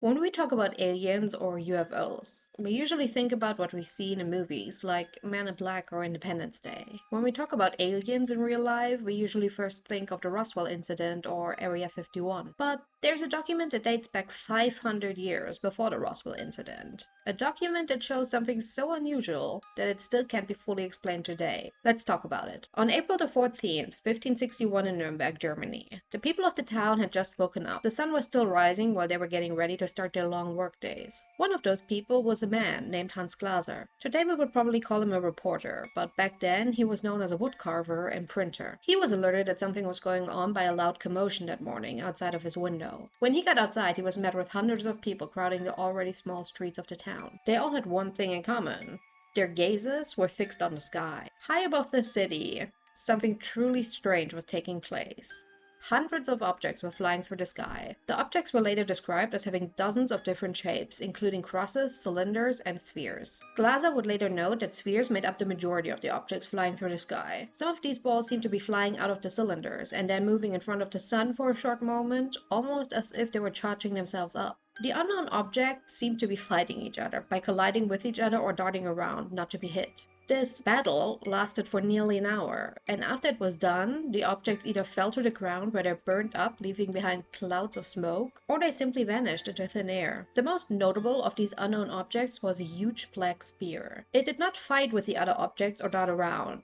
When we talk about aliens or UFOs, we usually think about what we see in movies like Man in Black or Independence Day. When we talk about aliens in real life, we usually first think of the Roswell incident or Area 51. But there's a document that dates back 500 years before the Roswell incident. A document that shows something so unusual that it still can't be fully explained today. Let's talk about it. On April the 14th, 1561 in Nürnberg, Germany, the people of the town had just woken up. The sun was still rising while they were getting ready to start their long work days. One of those people was a man named Hans Glaser. Today we would probably call him a reporter, but back then he was known as a woodcarver and printer. He was alerted that something was going on by a loud commotion that morning outside of his window. When he got outside, he was met with hundreds of people crowding the already small streets of the town. They all had one thing in common. Their gazes were fixed on the sky. High above the city, something truly strange was taking place. Hundreds of objects were flying through the sky. The objects were later described as having dozens of different shapes, including crosses, cylinders, and spheres. Glaser would later note that spheres made up the majority of the objects flying through the sky. Some of these balls seemed to be flying out of the cylinders and then moving in front of the sun for a short moment, almost as if they were charging themselves up. The unknown objects seemed to be fighting each other by colliding with each other or darting around, not to be hit. This battle lasted for nearly an hour, and after it was done, the objects either fell to the ground where they burned up, leaving behind clouds of smoke, or they simply vanished into thin air. The most notable of these unknown objects was a huge black spear. It did not fight with the other objects or dart around.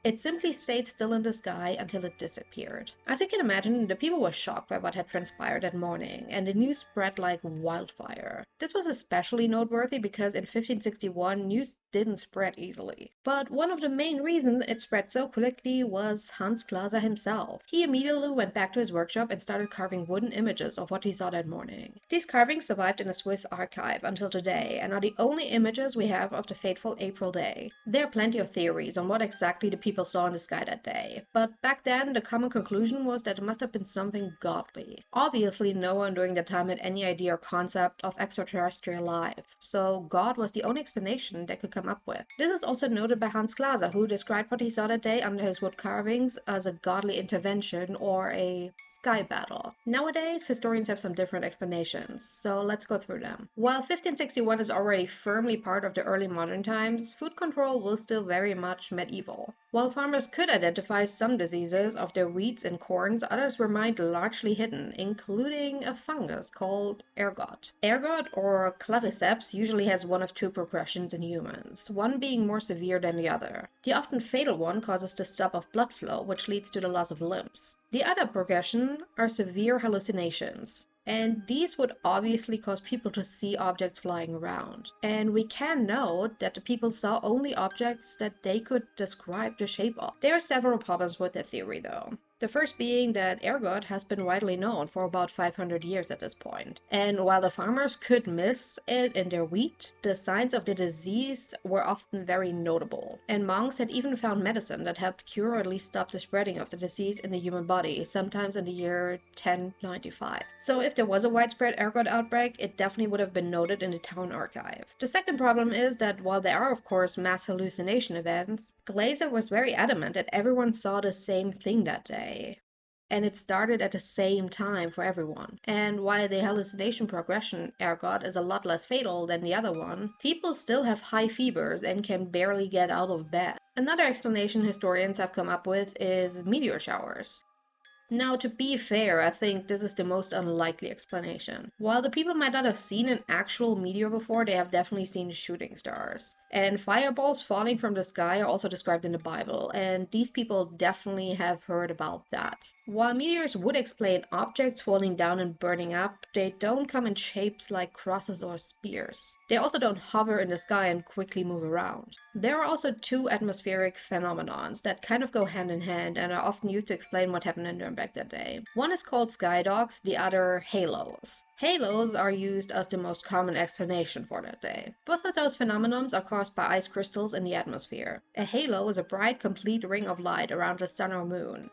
It simply stayed still in the sky until it disappeared. As you can imagine, the people were shocked by what had transpired that morning, and the news spread like wildfire. This was especially noteworthy because in 1561, news didn't spread easily. But one of the main reasons it spread so quickly was Hans Glaser himself. He immediately went back to his workshop and started carving wooden images of what he saw that morning. These carvings survived in a Swiss archive until today and are the only images we have of the fateful April day. There are plenty of theories on what exactly the people saw in the sky that day, but back then the common conclusion was that it must have been something godly. Obviously, no one during that time had any idea or concept of extraterrestrial life, so God was the only explanation they could come up with. This is also noted by Hans Glaser, who described what he saw that day under his wood carvings as a godly intervention or a sky battle. Nowadays, historians have some different explanations, so let's go through them. While 1561 is already firmly part of the early modern times, food control was still very much medieval. While farmers could identify some diseases of their wheats and corns, others remained largely hidden, including a fungus called ergot. Ergot, or claviceps, usually has one of two progressions in humans, one being more severe than the other. The often fatal one causes the stop of blood flow, which leads to the loss of limbs. The other progression are severe hallucinations. And these would obviously cause people to see objects flying around. And we can note that the people saw only objects that they could describe the shape of. There are several problems with that theory though. The first being that ergot has been widely known for about 500 years at this point. And while the farmers could miss it in their wheat, the signs of the disease were often very notable. And monks had even found medicine that helped cure or at least stop the spreading of the disease in the human body, sometimes in the year 1095. So if there was a widespread ergot outbreak, it definitely would have been noted in the town archive. The second problem is that while there are of course mass hallucination events, Glaser was very adamant that everyone saw the same thing that day. And it started at the same time for everyone. And while the hallucination progression ergot is a lot less fatal than the other one, people still have high fevers and can barely get out of bed. Another explanation historians have come up with is meteor showers. Now, to be fair, I think this is the most unlikely explanation. While the people might not have seen an actual meteor before, they have definitely seen shooting stars. And fireballs falling from the sky are also described in the Bible, and these people definitely have heard about that. While meteors would explain objects falling down and burning up, they don't come in shapes like crosses or spears. They also don't hover in the sky and quickly move around. There are also two atmospheric phenomenons that kind of go hand in hand and are often used to explain what happened in Nürnberg that day. One is called skydogs, the other halos. Halos are used as the most common explanation for that day. Both of those phenomenons are caused by ice crystals in the atmosphere. A halo is a bright, complete ring of light around the sun or moon.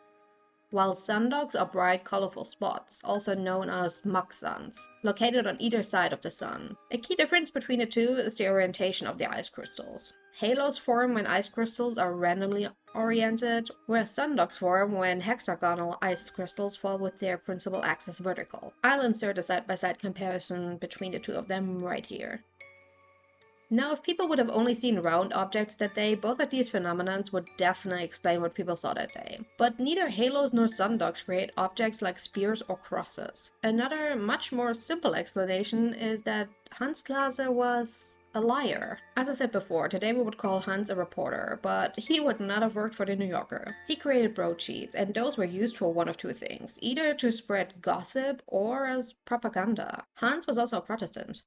while sundogs are bright, colorful spots, also known as mock suns, located on either side of the sun. A key difference between the two is the orientation of the ice crystals. Halos form when ice crystals are randomly oriented, whereas sundogs form when hexagonal ice crystals fall with their principal axis vertical. I'll insert a side-by-side comparison between the two of them right here. Now, if people would have only seen round objects that day, both of these phenomena would definitely explain what people saw that day. But neither halos nor sundogs create objects like spears or crosses. Another, much more simple explanation is that Hans Glaser was a liar. As I said before, today we would call Hans a reporter, but he would not have worked for the New Yorker. He created broadsheets, and those were used for one of two things, either to spread gossip or as propaganda. Hans was also a Protestant.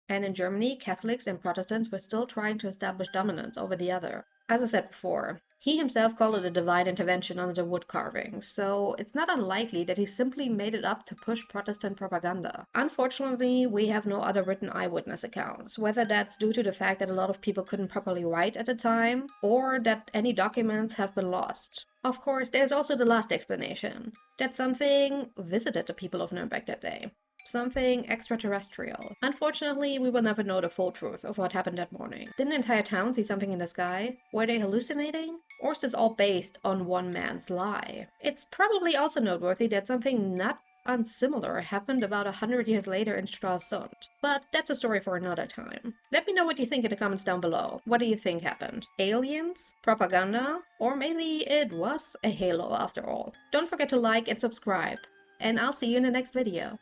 And in Germany, Catholics and Protestants were still trying to establish dominance over the other. As I said before, he himself called it a divine intervention under the wood carvings, so it's not unlikely that he simply made it up to push Protestant propaganda. Unfortunately, we have no other written eyewitness accounts, whether that's due to the fact that a lot of people couldn't properly write at the time, or that any documents have been lost. Of course, there's also the last explanation, that something visited the people of Nürnberg that day. Something extraterrestrial. Unfortunately, we will never know the full truth of what happened that morning. Did the entire town see something in the sky? Were they hallucinating? Or is this all based on one man's lie? It's probably also noteworthy that something not unsimilar happened about 100 years later in Stralsund. But that's a story for another time. Let me know what you think in the comments down below. What do you think happened? Aliens? Propaganda? Or maybe it was a halo after all? Don't forget to like and subscribe. And I'll see you in the next video.